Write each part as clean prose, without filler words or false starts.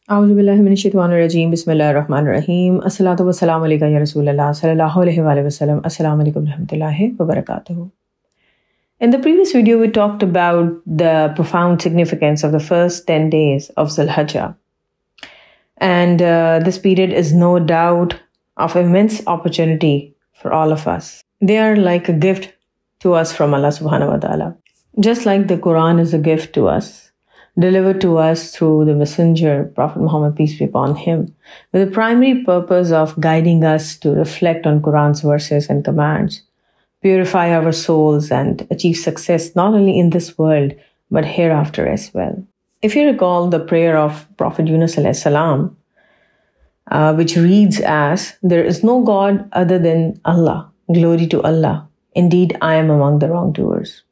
A'udhu billahi minash shaitanir rajeem. Bismillahir rahmanir rahim. Assalatu wassalamu alayka ya Rasulullah sallallahu alayhi wa sallam. Assalamu alaikum warahmatullahi wabarakatuh. In the previous video, we talked about the profound significance of the first 10 days of Dhu al-Hijjah. And this period is no doubt of immense opportunity for all of us. They are like a gift to us from Allah subhanahu wa ta'ala. Just like the Quran is a gift to us, delivered to us through the messenger, Prophet Muhammad, peace be upon him, with the primary purpose of guiding us to reflect on Quran's verses and commands, purify our souls and achieve success not only in this world, but hereafter as well. If you recall the prayer of Prophet Yunus alayhi salam, which reads as, "There is no God other than Allah. Glory to Allah. Indeed, I am among the wrongdoers."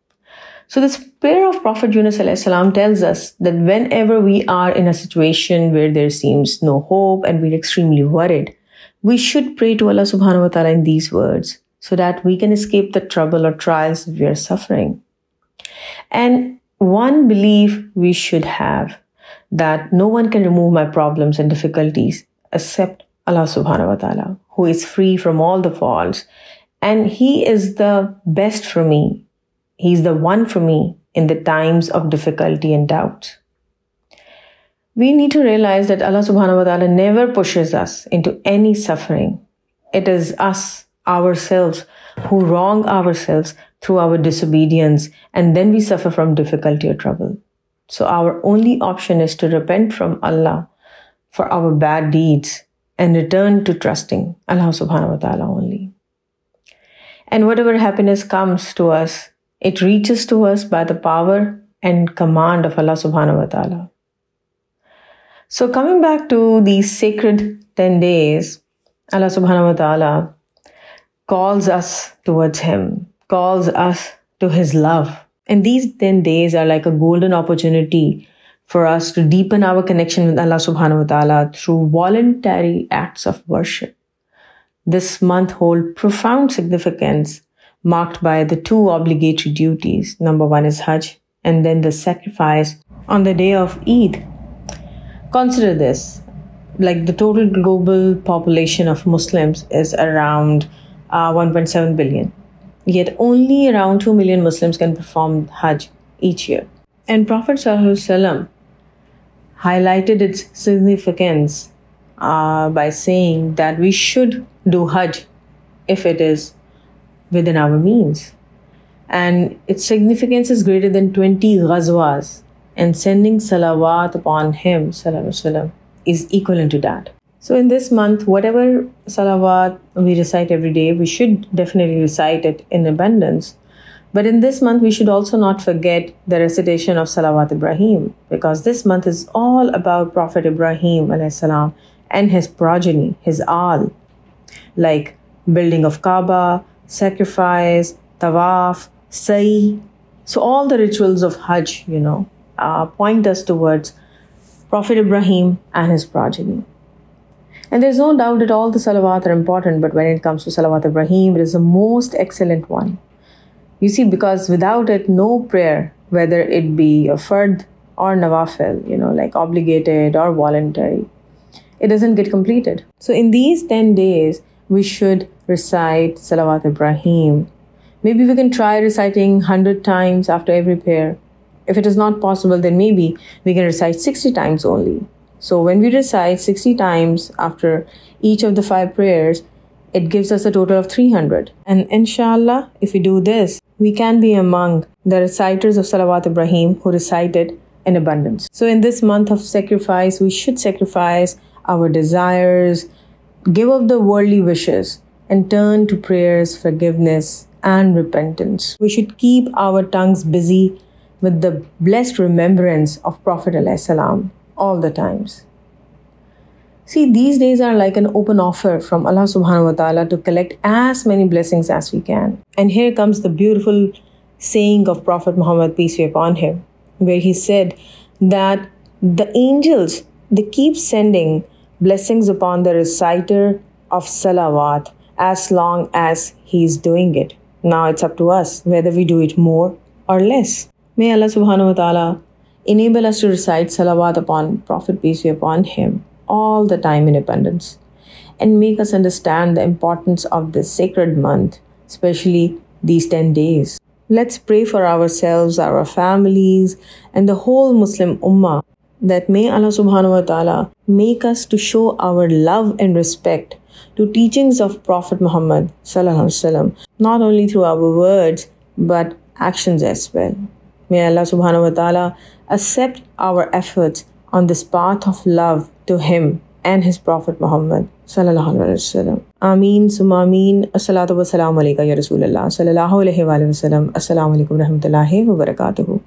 So this prayer of Prophet Yunus alayhi salam tells us that whenever we are in a situation where there seems no hope and we're extremely worried, we should pray to Allah subhanahu wa ta'ala in these words so that we can escape the trouble or trials we are suffering. And one belief we should have, that no one can remove my problems and difficulties except Allah subhanahu wa ta'ala, who is free from all the faults, and He is the best for me. He's the one for me in the times of difficulty and doubt. We need to realize that Allah subhanahu wa ta'ala never pushes us into any suffering. It is us, ourselves, who wrong ourselves through our disobedience, and then we suffer from difficulty or trouble. So our only option is to repent from Allah for our bad deeds and return to trusting Allah subhanahu wa ta'ala only. And whatever happiness comes to us, it reaches to us by the power and command of Allah subhanahu wa ta'ala. So coming back to these sacred 10 days, Allah subhanahu wa ta'ala calls us towards Him, calls us to His love. And these 10 days are like a golden opportunity for us to deepen our connection with Allah subhanahu wa ta'ala through voluntary acts of worship. This month holds profound significance, marked by the two obligatory duties. Number one is Hajj, and then the sacrifice on the day of Eid. Consider this, like the total global population of Muslims is around 1.7 billion. Yet only around 2 million Muslims can perform Hajj each year. And Prophet ﷺ highlighted its significance by saying that we should do Hajj if it is within our means. And its significance is greater than 20 ghazwas, and sending salawat upon him, ﷺ, is equivalent to that. So in this month, whatever salawat we recite every day, we should definitely recite it in abundance. But in this month, we should also not forget the recitation of Salawat Ibrahim, because this month is all about Prophet Ibrahim alayhi salam and his progeny, his all, like building of Kaaba, sacrifice, tawaf, sa'i. So all the rituals of Hajj, point us towards Prophet Ibrahim and his progeny. And there's no doubt that all the salawat are important, but when it comes to Salawat Ibrahim, it is the most excellent one. You see, because without it, no prayer, whether it be a fard or nawafil, like obligated or voluntary, it doesn't get completed. So in these 10 days, we should recite Salawat Ibrahim. Maybe we can try reciting 100 times after every prayer. If it is not possible, then maybe we can recite 60 times only. So when we recite 60 times after each of the 5 prayers, it gives us a total of 300. And inshallah, if we do this, we can be among the reciters of Salawat Ibrahim who recite it in abundance. So in this month of sacrifice, we should sacrifice our desires, give up the worldly wishes, and turn to prayers, forgiveness, and repentance. We should keep our tongues busy with the blessed remembrance of Prophet ﷺ all the times. See, these days are like an open offer from Allah subhanahu wa ta'ala to collect as many blessings as we can. And here comes the beautiful saying of Prophet Muhammad, peace be upon him, where he said that the angels, they keep sending blessings upon the reciter of salawat as long as he's doing it. Now it's up to us whether we do it more or less. May Allah subhanahu wa ta'ala Enable us to recite Salawat upon Prophet, peace be upon him, all the time in abundance. And make us understand the importance of this sacred month, especially these 10 days. Let's pray for ourselves, our families, and the whole Muslim Ummah, that may Allah subhanahu wa ta'ala make us to show our love and respect to teachings of Prophet Muhammad ﷺ, not only through our words, but actions as well. May Allah subhanahu wa ta'ala accept our efforts on this path of love to him and his Prophet Muhammad ﷺ. Ameen, summa ameen. As-salatu wa salamu alayka ya Rasulullah sallallahu alayhi wa sallam. Assalamu alaikum wa rahmatullahi wa barakatuhu.